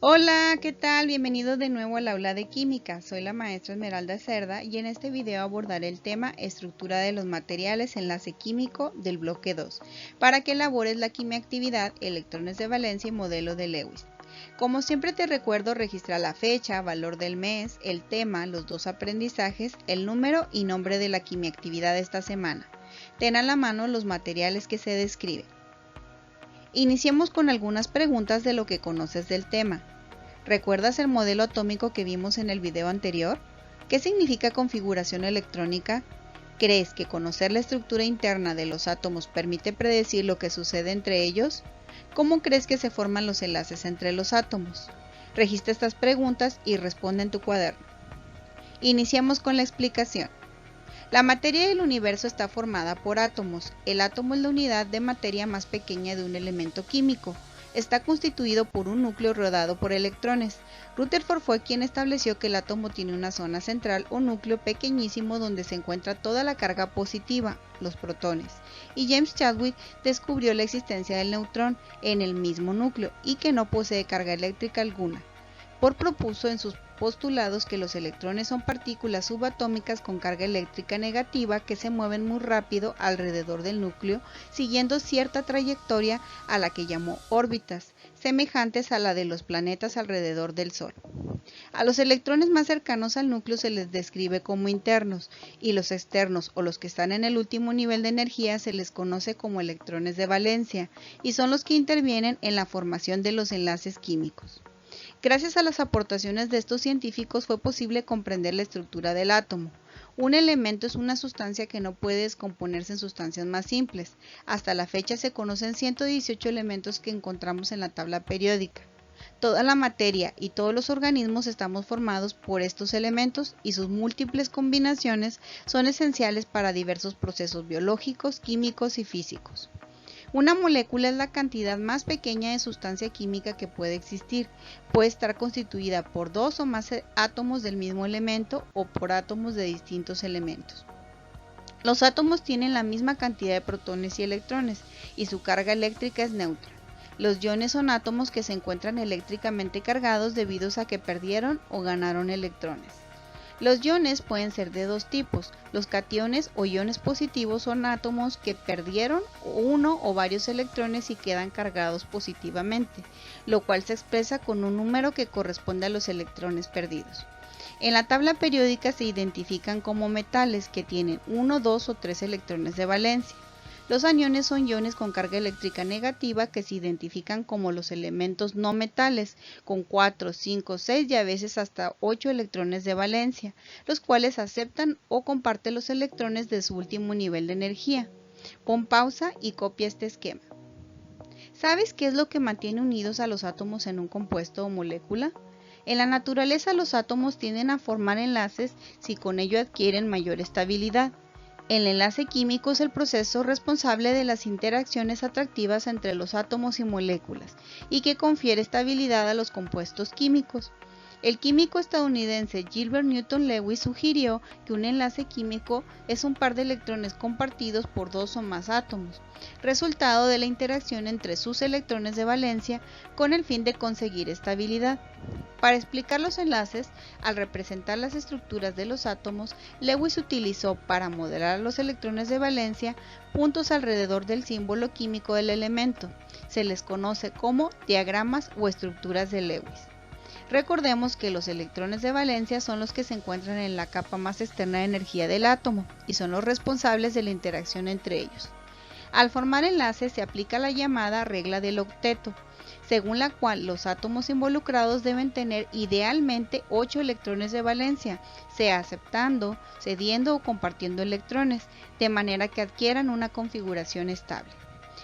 Hola, ¿qué tal? Bienvenidos de nuevo al aula de química. Soy la maestra Esmeralda Cerda y en este video abordaré el tema estructura de los materiales, enlace químico del bloque 2, para que elabores la quimiactividad, electrones de valencia y modelo de Lewis. Como siempre te recuerdo registrar la fecha, valor del mes, el tema, los dos aprendizajes, el número y nombre de la quimiactividad de esta semana. Ten a la mano los materiales que se describen. Iniciemos con algunas preguntas de lo que conoces del tema. ¿Recuerdas el modelo atómico que vimos en el video anterior? ¿Qué significa configuración electrónica? ¿Crees que conocer la estructura interna de los átomos permite predecir lo que sucede entre ellos? ¿Cómo crees que se forman los enlaces entre los átomos? Registra estas preguntas y responde en tu cuaderno. Iniciamos con la explicación. La materia del universo está formada por átomos. El átomo es la unidad de materia más pequeña de un elemento químico. Está constituido por un núcleo rodeado por electrones. Rutherford fue quien estableció que el átomo tiene una zona central o núcleo pequeñísimo donde se encuentra toda la carga positiva, los protones, y James Chadwick descubrió la existencia del neutrón en el mismo núcleo y que no posee carga eléctrica alguna. Propuso en sus postulados que los electrones son partículas subatómicas con carga eléctrica negativa que se mueven muy rápido alrededor del núcleo siguiendo cierta trayectoria a la que llamó órbitas, semejantes a la de los planetas alrededor del Sol. A los electrones más cercanos al núcleo se les describe como internos y los externos o los que están en el último nivel de energía se les conoce como electrones de valencia y son los que intervienen en la formación de los enlaces químicos. Gracias a las aportaciones de estos científicos fue posible comprender la estructura del átomo. Un elemento es una sustancia que no puede descomponerse en sustancias más simples. Hasta la fecha se conocen 118 elementos que encontramos en la tabla periódica. Toda la materia y todos los organismos estamos formados por estos elementos y sus múltiples combinaciones son esenciales para diversos procesos biológicos, químicos y físicos. Una molécula es la cantidad más pequeña de sustancia química que puede existir. Puede estar constituida por dos o más átomos del mismo elemento o por átomos de distintos elementos. Los átomos tienen la misma cantidad de protones y electrones y su carga eléctrica es neutra. Los iones son átomos que se encuentran eléctricamente cargados debido a que perdieron o ganaron electrones. Los iones pueden ser de dos tipos. Los cationes o iones positivos son átomos que perdieron uno o varios electrones y quedan cargados positivamente, lo cual se expresa con un número que corresponde a los electrones perdidos. En la tabla periódica se identifican como metales que tienen 1, 2 o 3 electrones de valencia. Los aniones son iones con carga eléctrica negativa que se identifican como los elementos no metales, con 4, 5, 6 y a veces hasta 8 electrones de valencia, los cuales aceptan o comparten los electrones de su último nivel de energía. Pon pausa y copia este esquema. ¿Sabes qué es lo que mantiene unidos a los átomos en un compuesto o molécula? En la naturaleza los átomos tienden a formar enlaces si con ello adquieren mayor estabilidad. El enlace químico es el proceso responsable de las interacciones atractivas entre los átomos y moléculas y que confiere estabilidad a los compuestos químicos. El químico estadounidense Gilbert Newton Lewis sugirió que un enlace químico es un par de electrones compartidos por dos o más átomos, resultado de la interacción entre sus electrones de valencia con el fin de conseguir estabilidad. Para explicar los enlaces, al representar las estructuras de los átomos, Lewis utilizó para modelar los electrones de valencia puntos alrededor del símbolo químico del elemento. Se les conoce como diagramas o estructuras de Lewis. Recordemos que los electrones de valencia son los que se encuentran en la capa más externa de energía del átomo y son los responsables de la interacción entre ellos. Al formar enlaces se aplica la llamada regla del octeto, según la cual los átomos involucrados deben tener idealmente 8 electrones de valencia, sea aceptando, cediendo o compartiendo electrones, de manera que adquieran una configuración estable.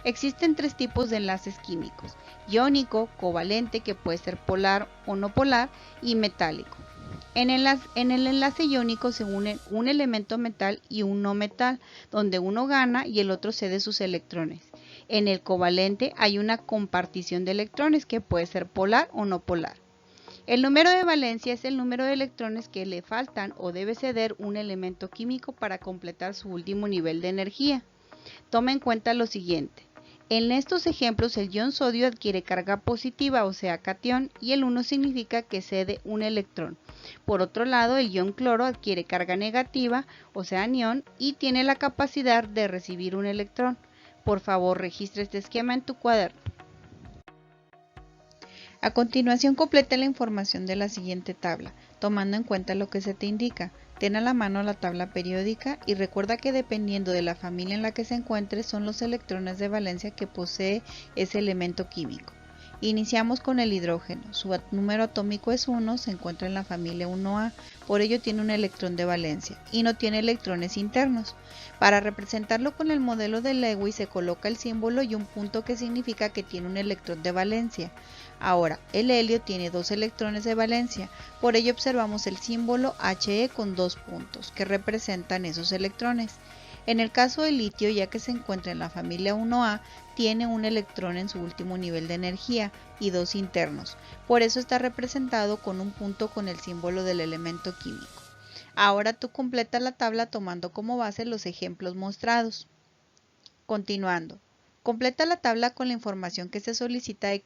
Existen tres tipos de enlaces químicos: iónico, covalente, que puede ser polar o no polar, y metálico. En el enlace iónico se unen un elemento metal y un no metal, donde uno gana y el otro cede sus electrones. En el covalente hay una compartición de electrones que puede ser polar o no polar. El número de valencia es el número de electrones que le faltan o debe ceder un elemento químico para completar su último nivel de energía. Toma en cuenta lo siguiente. En estos ejemplos el ion sodio adquiere carga positiva, o sea, catión, y el 1 significa que cede un electrón. Por otro lado, el ion cloro adquiere carga negativa, o sea, anión, y tiene la capacidad de recibir un electrón. Por favor, registra este esquema en tu cuaderno. A continuación, completa la información de la siguiente tabla, tomando en cuenta lo que se te indica. Ten a la mano la tabla periódica y recuerda que dependiendo de la familia en la que se encuentre son los electrones de valencia que posee ese elemento químico. Iniciamos con el hidrógeno. Su número atómico es 1, se encuentra en la familia 1A, por ello tiene un electrón de valencia y no tiene electrones internos. Para representarlo con el modelo de Lewis se coloca el símbolo y un punto que significa que tiene un electrón de valencia. Ahora, el helio tiene 2 electrones de valencia, por ello observamos el símbolo He con 2 puntos que representan esos electrones. En el caso del litio, ya que se encuentra en la familia 1A, tiene un electrón en su último nivel de energía y 2 internos, por eso está representado con un punto con el símbolo del elemento químico. Ahora tú completa la tabla tomando como base los ejemplos mostrados. Continuando, completa la tabla con la información que se solicita de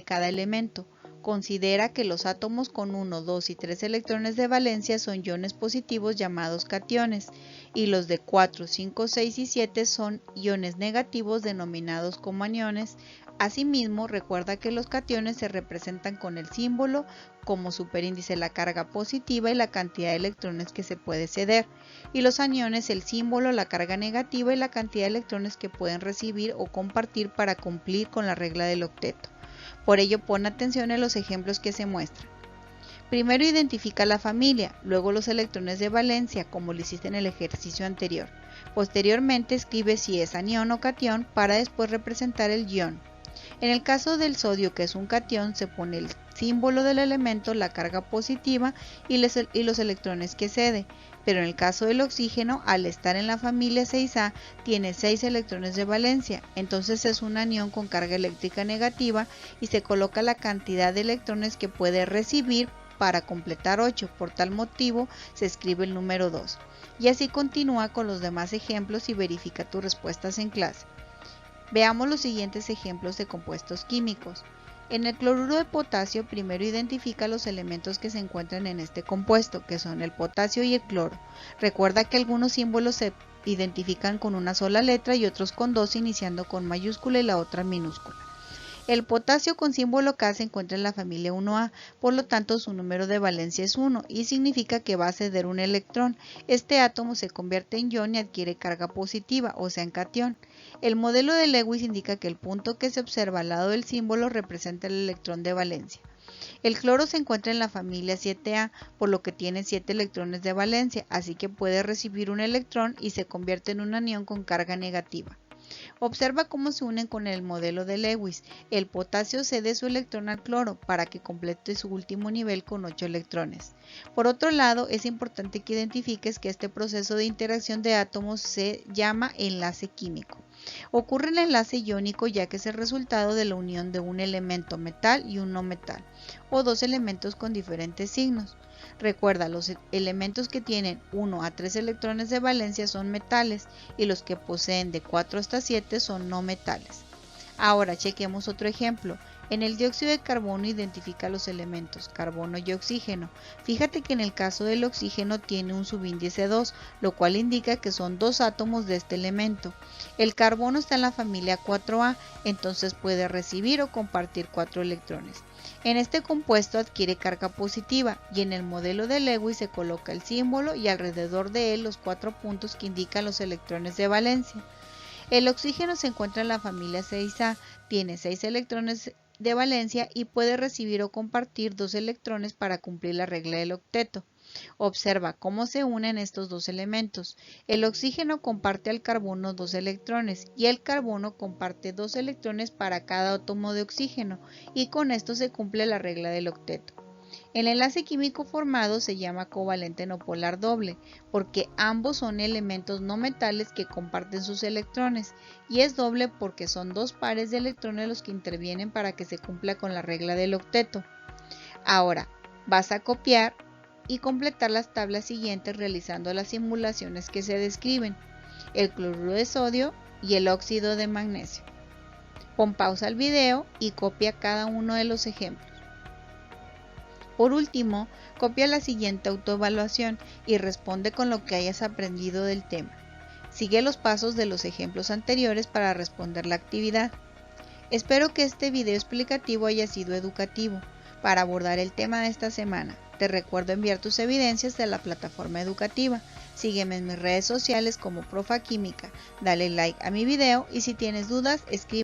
cada elemento. Considera que los átomos con 1, 2 y 3 electrones de valencia son iones positivos llamados cationes y los de 4, 5, 6 y 7 son iones negativos denominados como aniones. Asimismo, recuerda que los cationes se representan con el símbolo como superíndice la carga positiva y la cantidad de electrones que se puede ceder, y los aniones el símbolo, la carga negativa y la cantidad de electrones que pueden recibir o compartir para cumplir con la regla del octeto. Por ello, pon atención en los ejemplos que se muestran. Primero identifica la familia, luego los electrones de valencia, como lo hiciste en el ejercicio anterior. Posteriormente escribe si es anión o catión para después representar el ion. En el caso del sodio, que es un catión, se pone el símbolo del elemento, la carga positiva y los electrones que cede. Pero en el caso del oxígeno, al estar en la familia 6A, tiene 6 electrones de valencia, entonces es un anión con carga eléctrica negativa y se coloca la cantidad de electrones que puede recibir para completar 8, por tal motivo se escribe el número 2. Y así continúa con los demás ejemplos y verifica tus respuestas en clase. Veamos los siguientes ejemplos de compuestos químicos. En el cloruro de potasio, primero identifica los elementos que se encuentran en este compuesto, que son el potasio y el cloro. Recuerda que algunos símbolos se identifican con una sola letra y otros con dos, iniciando con mayúscula y la otra minúscula. El potasio con símbolo K se encuentra en la familia 1A, por lo tanto su número de valencia es 1 y significa que va a ceder un electrón. Este átomo se convierte en ion y adquiere carga positiva, o sea en catión. El modelo de Lewis indica que el punto que se observa al lado del símbolo representa el electrón de valencia. El cloro se encuentra en la familia 7A, por lo que tiene 7 electrones de valencia, así que puede recibir un electrón y se convierte en un anión con carga negativa. Observa cómo se unen con el modelo de Lewis. El potasio cede su electrón al cloro para que complete su último nivel con 8 electrones. Por otro lado, es importante que identifiques que este proceso de interacción de átomos se llama enlace químico. Ocurre el enlace iónico ya que es el resultado de la unión de un elemento metal y un no metal, o dos elementos con diferentes signos. Recuerda, los elementos que tienen 1 a 3 electrones de valencia son metales y los que poseen de 4 hasta 7 son no metales. Ahora chequemos otro ejemplo. En el dióxido de carbono identifica los elementos carbono y oxígeno. Fíjate que en el caso del oxígeno tiene un subíndice 2, lo cual indica que son dos átomos de este elemento. El carbono está en la familia 4A, entonces puede recibir o compartir 4 electrones. En este compuesto adquiere carga positiva y en el modelo de Lewis se coloca el símbolo y alrededor de él los 4 puntos que indican los electrones de valencia. El oxígeno se encuentra en la familia 6A, tiene 6 electrones de valencia y puede recibir o compartir 2 electrones para cumplir la regla del octeto. Observa cómo se unen estos dos elementos. El oxígeno comparte al carbono 2 electrones y el carbono comparte 2 electrones para cada átomo de oxígeno y con esto se cumple la regla del octeto. El enlace químico formado se llama covalente no polar doble porque ambos son elementos no metales que comparten sus electrones y es doble porque son 2 pares de electrones los que intervienen para que se cumpla con la regla del octeto. Ahora vas a copiar y completar las tablas siguientes realizando las simulaciones que se describen, el cloruro de sodio y el óxido de magnesio. Pon pausa al video y copia cada uno de los ejemplos. Por último, copia la siguiente autoevaluación y responde con lo que hayas aprendido del tema. Sigue los pasos de los ejemplos anteriores para responder la actividad. Espero que este video explicativo haya sido educativo para abordar el tema de esta semana. Te recuerdo enviar tus evidencias de la plataforma educativa. Sígueme en mis redes sociales como Profa Química. Dale like a mi video y si tienes dudas, escribe.